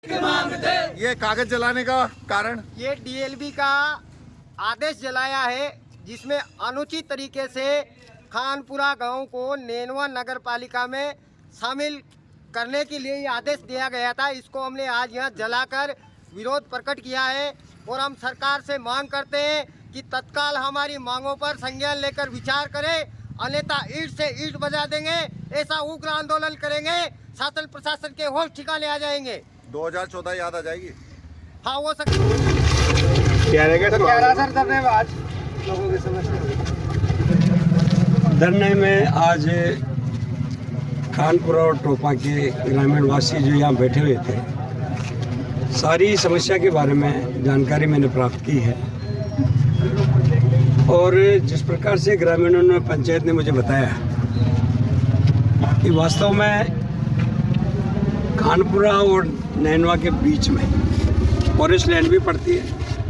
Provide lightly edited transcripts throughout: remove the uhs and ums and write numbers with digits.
ये कागज जलाने का कारण? ये डीएलबी का आदेश जलाया है जिसमें अनुचित तरीके से खानपुरा गांव को नेनवा नगर पालिका में शामिल करने के लिए ये आदेश दिया गया था। इसको हमने आज यहाँ जलाकर विरोध प्रकट किया है और हम सरकार से मांग करते हैं कि तत्काल हमारी मांगों पर संज्ञान लेकर विचार करें, अन्यथा ईंट से ईंट बजा देंगे। ऐसा उग्र आंदोलन करेंगे, शासन प्रशासन के होश ठिकाने आ जाएंगे। 2014 याद आ जाएगी। हाँ हो सकता क्या रहेगा सर धरने में आज लोगों की समस्या? धरने में आज खानपुरा और टोपा के ग्रामीण वासी जो यहाँ बैठे हुए थे, सारी समस्या के बारे में जानकारी मैंने प्राप्त की है और जिस प्रकार से ग्रामीणों ने, पंचायत ने मुझे बताया कि वास्तव में खानपुरा और नैनवा के बीच में फॉरेस्ट लैंड भी पड़ती है,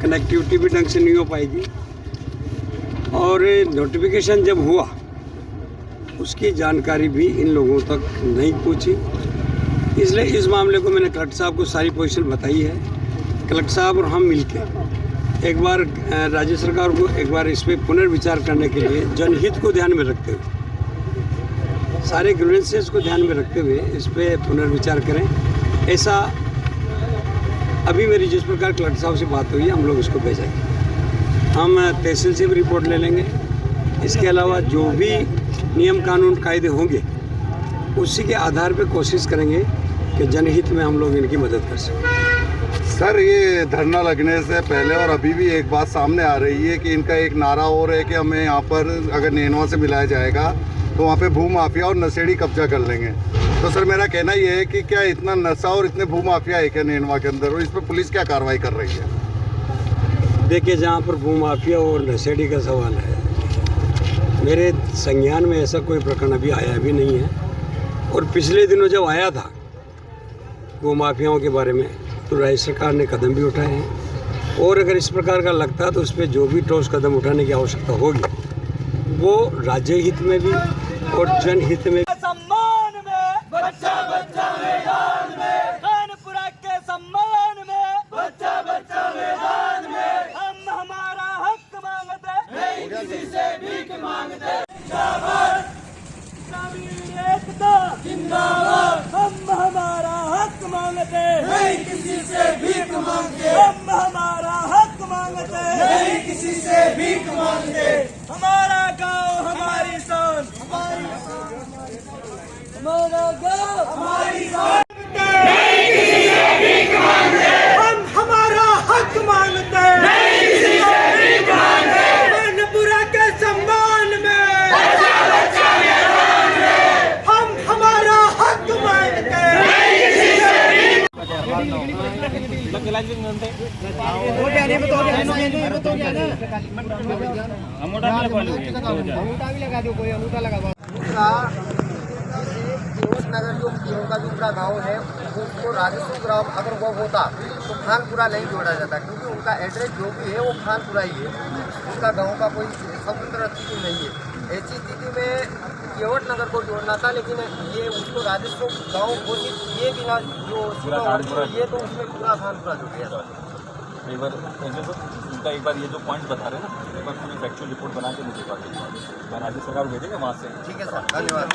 कनेक्टिविटी भी ढंग से नहीं हो पाएगी और नोटिफिकेशन जब हुआ उसकी जानकारी भी इन लोगों तक नहीं पहुंची। इसलिए इस मामले को मैंने कलेक्टर साहब को सारी पोजीशन बताई है। कलेक्टर साहब और हम मिलकर एक बार राज्य सरकार को एक बार इस पर पुनर्विचार करने के लिए जनहित को ध्यान में रखते हुए, सारे ग्रीवेंसेस को ध्यान में रखते हुए इस पर पुनर्विचार करें। ऐसा अभी मेरी जिस प्रकार कलेक्टर साहब से बात हुई है, हम लोग इसको भेजेंगे। हम तहसील से भी रिपोर्ट ले लेंगे। इसके अलावा जो भी नियम कानून कायदे होंगे उसी के आधार पर कोशिश करेंगे कि जनहित में हम लोग इनकी मदद कर सकें। सर, ये धरना लगने से पहले और अभी भी एक बात सामने आ रही है कि इनका एक नारा और है कि हमें यहाँ पर अगर नैनवा से मिलाया जाएगा तो वहाँ पे भू माफिया और नशेड़ी कब्जा कर लेंगे। तो सर मेरा कहना ये है कि क्या इतना नशा और इतने भू माफिया है क्या नैनवा के अंदर, और इस पर पुलिस क्या कार्रवाई कर रही है? देखिए, जहाँ पर भू माफिया और नशेड़ी का सवाल है, मेरे संज्ञान में ऐसा कोई प्रकरण अभी आया भी नहीं है और पिछले दिनों जब आया था भू माफियाओं के बारे में तो राज्य सरकार ने कदम भी उठाए हैं और अगर इस प्रकार का लगता है तो उस पर जो भी ठोस कदम उठाने की आवश्यकता होगी वो राज्य हित में भी और जनहित में। सम्मान में बच्चा बच्चा मैदान में, खानपुरा के सम्मान में बच्चा बच्चा मैदान में, हम हमारा हक मांगते नहीं किसी से भीख मांगते। जिंदाबाद ग्रामीण एकता जिंदाबाद, हम हमारा हक मांगते नहीं किसी से भीख मांगते, हम हमारा हक मांगते नहीं किसी से भीख मांगते। हमारा गांव हमारी शान, हमारा गांव हमारी शान, नहीं किसी से भीख मांगते, हम हमारा हक मांगते नहीं किसी से भीख मांगते। खानपुरा के सम्मान में बच्चा बच्चा मैदान में, हम हमारा हक मांगते नहीं किसी से भीख। नगर जो पीओ का दूसरा गांव है उसको राजस्व ग्राम अगर वो होता तो खानपुरा नहीं जोड़ा जाता, क्योंकि उनका एड्रेस जो भी है वो खानपुरा ही है, उसका गांव का कोई स्वतंत्र अस्तित्व नहीं है। ऐसी स्थिति में केवट नगर को जोड़ना था, लेकिन ये उसको राजस्व गांव घोषित किए बिना जो ये तो उसमें पूरा खानपुरा जुड़ गया। एक बार उनका एक बार ये जो पॉइंट बता रहे हैं ना, एक बार पूरी फैक्चुअल रिपोर्ट बना के मुझे राज्य सरकार भेजेंगे वहाँ से। ठीक है सर, धन्यवाद।